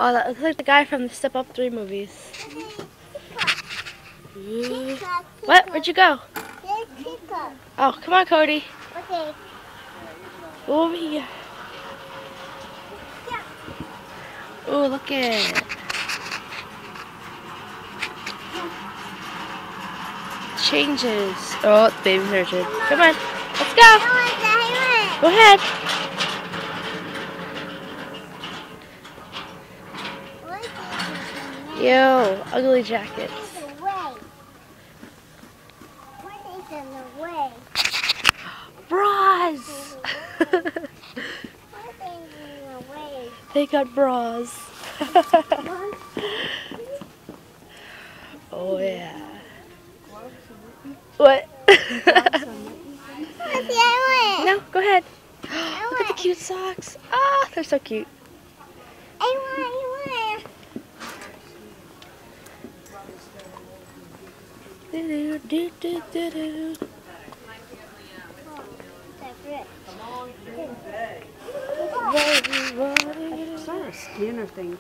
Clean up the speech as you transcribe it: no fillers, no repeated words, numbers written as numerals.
Oh, that looks like the guy from the Step Up 3 movies. Ooh. What? Where'd you go? Oh, come on, Cody. Okay. Over here. Oh, look it. Changes. Oh, it's baby version. Come on. Let's go. Go ahead. Yo, ugly jackets. Bras. They got bras. Oh yeah. What? No, go ahead. Look at the cute socks. Ah, they're so cute. Do do do do do. It's not a scanner thing.